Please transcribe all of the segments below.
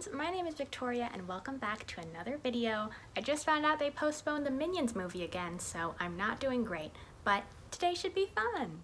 friends, my name is Victoria and welcome back to another video. I just found out they postponed the Minions movie again, so I'm not doing great, but today should be fun.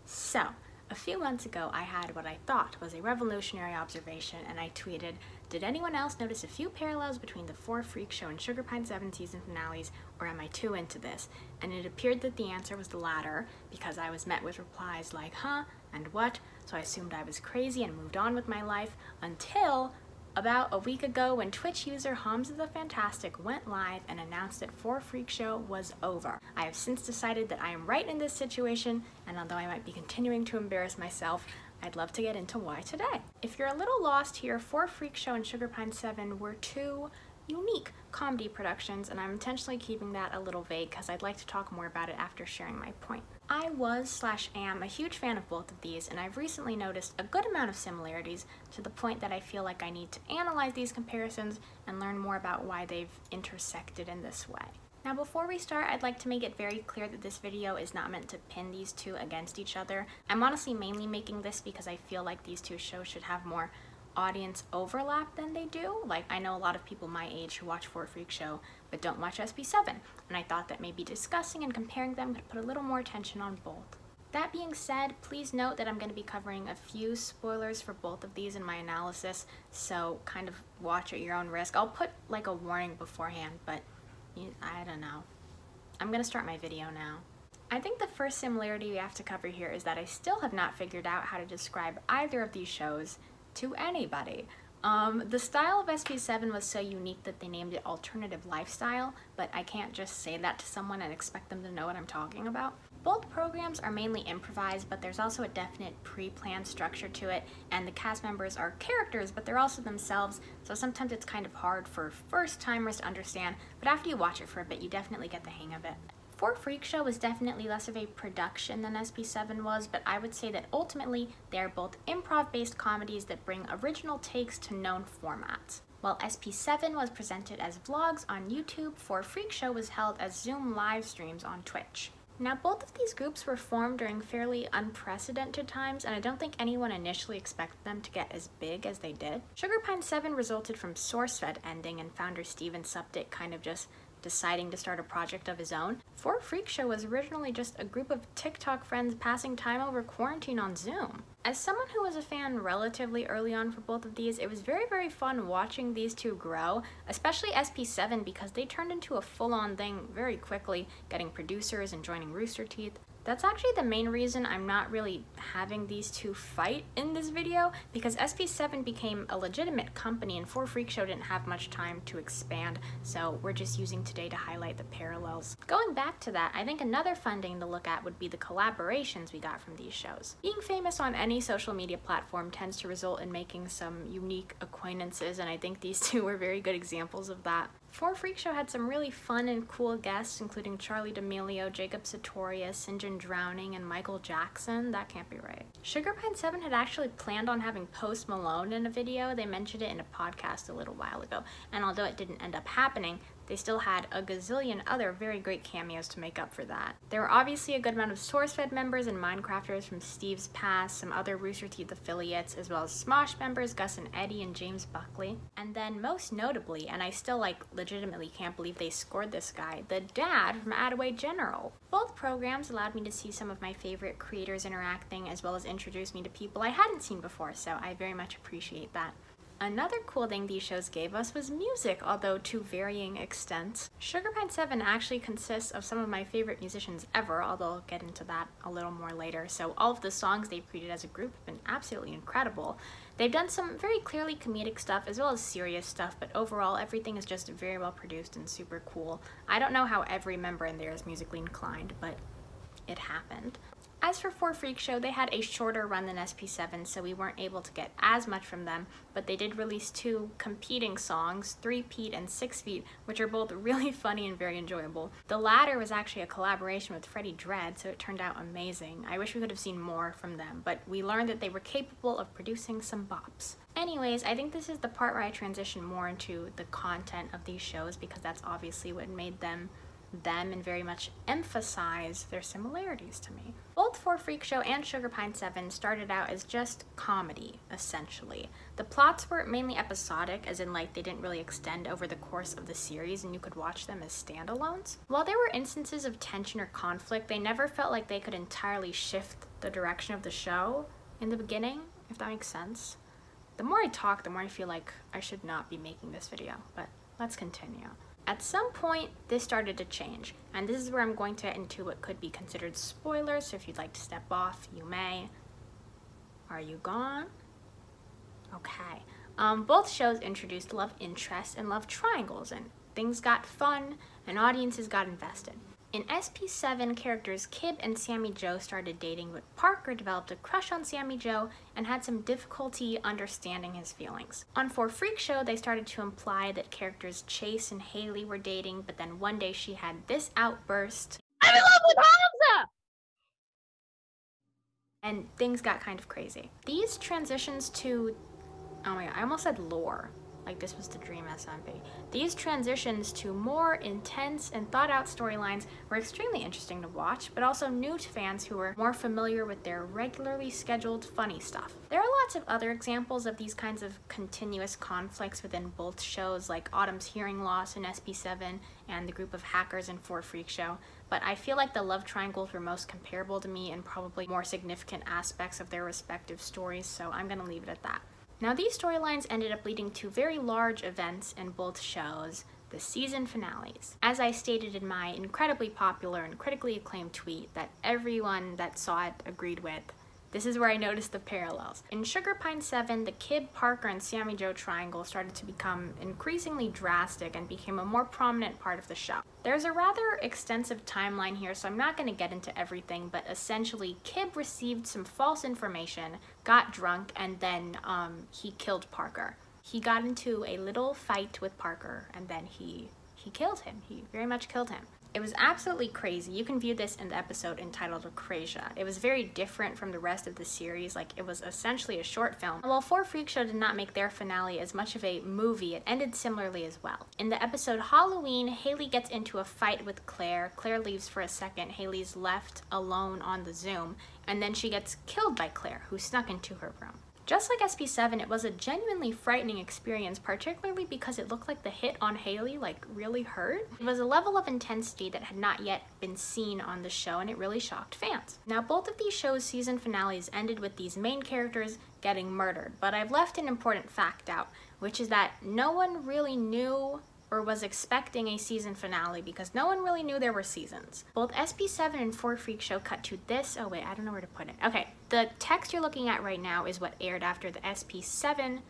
So, a few months ago I had what I thought was a revolutionary observation and I tweeted, "Did anyone else notice a few parallels between the 4 Freak Show and Sugar Pine 7 season finales, or am I too into this?" And it appeared that the answer was the latter, because I was met with replies like, "Huh? And what?" So I assumed I was crazy and moved on with my life until about a week ago when Twitch user Homs the Fantastic went live and announced that 4 Freak Show was over. I have since decided that I am right in this situation, and although I might be continuing to embarrass myself, I'd love to get into why today. If you're a little lost here, 4 Freak Show and Sugar Pine 7 were two unique comedy productions, and I'm intentionally keeping that a little vague because I'd like to talk more about it after sharing my point. I was/am a huge fan of both of these, and I've recently noticed a good amount of similarities to the point that I feel like I need to analyze these comparisons and learn more about why they've intersected in this way. Now before we start, I'd like to make it very clear that this video is not meant to pin these two against each other. I'm honestly mainly making this because I feel like these two shows should have more audience overlap than they do. Like, I know a lot of people my age who watch 4 Freak Show but don't watch SB7, and I thought that maybe discussing and comparing them could put a little more attention on both. That being said, please note that I'm going to be covering a few spoilers for both of these in my analysis, so kind of watch at your own risk. I'll put like a warning beforehand, but I don't know. I'm going to start my video now. I think the first similarity we have to cover here is that I still have not figured out how to describe either of these shows to anybody. The style of SB7 was so unique that they named it Alternative Lifestyle, but I can't just say that to someone and expect them to know what I'm talking about. Both programs are mainly improvised, but there's also a definite pre-planned structure to it, and the cast members are characters, but they're also themselves, so sometimes it's kind of hard for first-timers to understand, but after you watch it for a bit, you definitely get the hang of it. 4 Freak Show was definitely less of a production than SB7 was, but I would say that ultimately they are both improv-based comedies that bring original takes to known formats. While SB7 was presented as vlogs on YouTube, 4 Freak Show was held as Zoom live streams on Twitch. Now, both of these groups were formed during fairly unprecedented times, and I don't think anyone initially expected them to get as big as they did. Sugar Pine 7 resulted from SourceFed ending and founder Steven Suptic kind of just deciding to start a project of his own. 4 Freak Show was originally just a group of TikTok friends passing time over quarantine on Zoom. As someone who was a fan relatively early on for both of these, it was very fun watching these two grow, especially SP7 because they turned into a full-on thing very quickly, getting producers and joining Rooster Teeth. That's actually the main reason I'm not really having these two fight in this video, because SP7 became a legitimate company and 4 Freak Show didn't have much time to expand, so we're just using today to highlight the parallels. Going back to that, I think another fun thing to look at would be the collaborations we got from these shows. Being famous on any social media platform tends to result in making some unique acquaintances, and I think these two were very good examples of that. 4 Freak Show had some really fun and cool guests, including Charlie D'Amelio, Jacob Sartorius, St. Drowning, and Michael Jackson. That can't be right. Sugar Pine 7 had actually planned on having Post Malone in a video. They mentioned it in a podcast a little while ago, and although it didn't end up happening, they still had a gazillion other very great cameos to make up for that. There were obviously a good amount of SourceFed members and Minecrafters from Steve's past, some other Rooster Teeth affiliates, as well as Smosh members Gus and Eddie and James Buckley. And then most notably, and I still legitimately can't believe they scored this guy, the dad from Attaway General. Both programs allowed me to see some of my favorite creators interacting, as well as introduce me to people I hadn't seen before, so I very much appreciate that. Another cool thing these shows gave us was music, although to varying extents. Sugar Pine 7 actually consists of some of my favorite musicians ever, although I'll get into that a little more later. So all of the songs they've created as a group have been absolutely incredible. They've done some very clearly comedic stuff as well as serious stuff, but overall everything is just very well produced and super cool. I don't know how every member in there is musically inclined, but it happened. As for 4 Freak Show, they had a shorter run than SP7, so we weren't able to get as much from them, but they did release two competing songs, 3 Pete and 6 Feet, which are both really funny and very enjoyable. The latter was actually a collaboration with Freddie Dredd, so it turned out amazing. I wish we could have seen more from them, but we learned that they were capable of producing some bops. Anyways, I think this is the part where I transition more into the content of these shows because that's obviously what made them them and very much emphasize their similarities to me. Both 4 Freak Show and Sugar Pine 7 started out as just comedy, essentially. The plots were mainly episodic, as in like they didn't really extend over the course of the series and you could watch them as standalones. While there were instances of tension or conflict, they never felt like they could entirely shift the direction of the show in the beginning, if that makes sense. The more I talk, the more I feel like I should not be making this video, but let's continue. At some point, this started to change, and this is where I'm going to get into what could be considered spoilers, so if you'd like to step off, you may. Are you gone? Okay. Both shows introduced love interests and love triangles, and things got fun, and audiences got invested. In SP7, characters Kib and Sammy Joe started dating, but Parker developed a crush on Sammy Joe and had some difficulty understanding his feelings. On 4 Freak Show, they started to imply that characters Chase and Haley were dating, but then one day she had this outburst, "I'm in love with Hamza!" And things got kind of crazy. These transitions to, oh my god, I almost said lore. Like this was the dream SMP. These transitions to more intense and thought-out storylines were extremely interesting to watch, but also new to fans who were more familiar with their regularly scheduled funny stuff. There are lots of other examples of these kinds of continuous conflicts within both shows, like Autumn's hearing loss in SP7 and the group of hackers in 4 Freak Show, but I feel like the love triangles were most comparable to me and probably more significant aspects of their respective stories, so I'm gonna leave it at that. Now, these storylines ended up leading to very large events in both shows, the season finales. As I stated in my incredibly popular and critically acclaimed tweet that everyone that saw it agreed with, this is where I noticed the parallels. In Sugar Pine 7, the Kib, Parker, and Sammy Joe triangle started to become increasingly drastic and became a more prominent part of the show. There's a rather extensive timeline here, so I'm not going to get into everything, but essentially Kib received some false information, got drunk, and then he killed Parker. He got into a little fight with Parker, and then he killed him. He very much killed him. It was absolutely crazy. You can view this in the episode entitled Acrasia. It was very different from the rest of the series, like it was essentially a short film. While 4 Freak Show did not make their finale as much of a movie, it ended similarly as well. In the episode Halloween, Haley gets into a fight with Claire. Claire leaves for a second. Haley's left alone on the Zoom, and then she gets killed by Claire, who snuck into her room. Just like SP7, it was a genuinely frightening experience, particularly because it looked like the hit on Haley really hurt. It was a level of intensity that had not yet been seen on the show, and it really shocked fans. Now, both of these shows' season finales ended with these main characters getting murdered, but I've left an important fact out, which is that no one really knew or was expecting a season finale because no one really knew there were seasons. Both SP7 and 4 Freak Show cut to this. Oh wait, I don't know where to put it. Okay, the text you're looking at right now is what aired after the SP7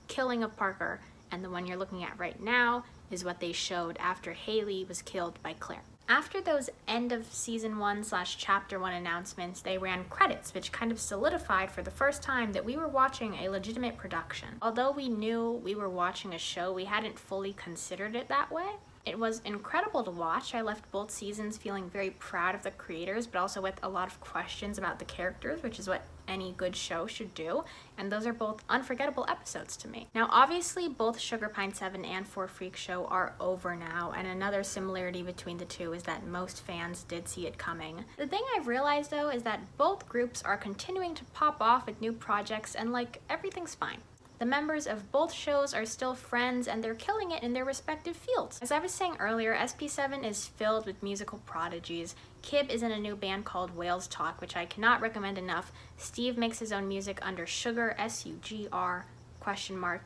killing of Parker, and the one you're looking at right now is what they showed after Haley was killed by Claire. After those end of season 1/chapter 1 announcements, they ran credits, which kind of solidified for the first time that we were watching a legitimate production. Although we knew we were watching a show, we hadn't fully considered it that way. It was incredible to watch. I left both seasons feeling very proud of the creators, but also with a lot of questions about the characters, which is what any good show should do, and those are both unforgettable episodes to me. Now, obviously, both Sugar Pine 7 and 4 Freak Show are over now, and another similarity between the two is that most fans did see it coming. The thing I've realized, though, is that both groups are continuing to pop off with new projects, and everything's fine. The members of both shows are still friends, and they're killing it in their respective fields. As I was saying earlier, SP7 is filled with musical prodigies. Kib is in a new band called Whales Talk, which I cannot recommend enough. Steve makes his own music under Sugar, S-U-G-R, ?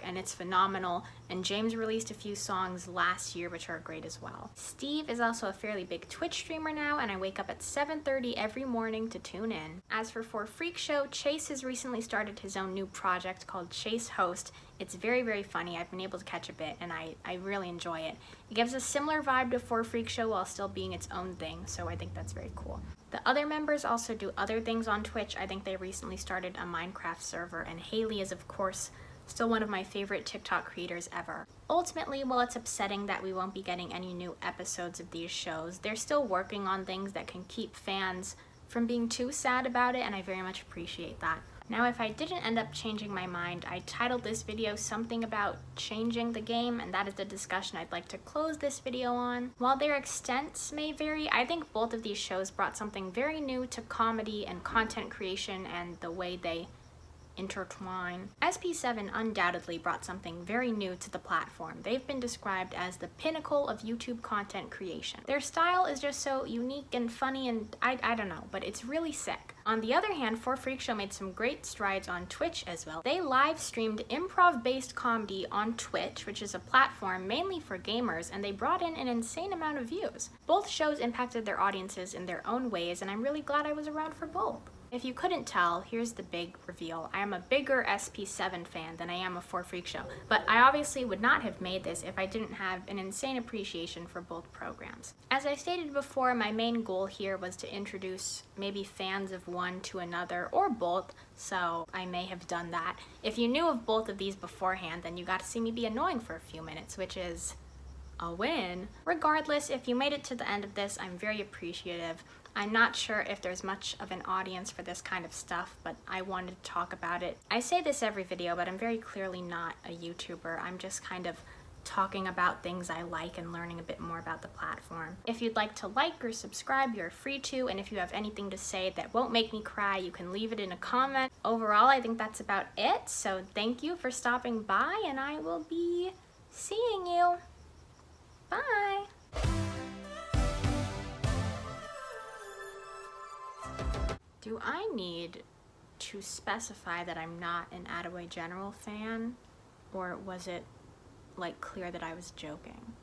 And it's phenomenal, and James released a few songs last year which are great as well. Steve is also a fairly big Twitch streamer now, and I wake up at 7:30 every morning to tune in. As for 4 Freak Show, Chase has recently started his own new project called Chase Host. It's very, very funny. I've been able to catch a bit, and I really enjoy it. It gives a similar vibe to 4 Freak Show while still being its own thing, so I think that's very cool. The other members also do other things on Twitch. I think they recently started a Minecraft server, and Haley is, of course, still one of my favorite TikTok creators ever. Ultimately, while it's upsetting that we won't be getting any new episodes of these shows, they're still working on things that can keep fans from being too sad about it, and I very much appreciate that. Now, if I didn't end up changing my mind, I titled this video something about changing the game, and that is the discussion I'd like to close this video on. While their extents may vary, I think both of these shows brought something very new to comedy and content creation and the way they intertwine. SP7 undoubtedly brought something very new to the platform. They've been described as the pinnacle of YouTube content creation. Their style is just so unique and funny, and I don't know, but it's really sick. On the other hand, 4freakshow made some great strides on Twitch as well. They live streamed improv-based comedy on Twitch, which is a platform mainly for gamers, and they brought in an insane amount of views. Both shows impacted their audiences in their own ways, and I'm really glad I was around for both. If you couldn't tell, here's the big reveal. I am a bigger SP7 fan than I am a 4freakshow, but I obviously would not have made this if I didn't have an insane appreciation for both programs. As I stated before, my main goal here was to introduce maybe fans of one to another, or both, so I may have done that. If you knew of both of these beforehand, then you got to see me be annoying for a few minutes, which is a win. Regardless, if you made it to the end of this, I'm very appreciative. I'm not sure if there's much of an audience for this kind of stuff, but I wanted to talk about it. I say this every video, but I'm very clearly not a YouTuber. I'm just kind of talking about things I like and learning a bit more about the platform. If you'd like to like or subscribe, you're free to, and if you have anything to say that won't make me cry, you can leave it in a comment. Overall, I think that's about it, so thank you for stopping by, and I will be seeing you. Bye! Do I need to specify that I'm not an Attaway General fan, or was it like clear that I was joking?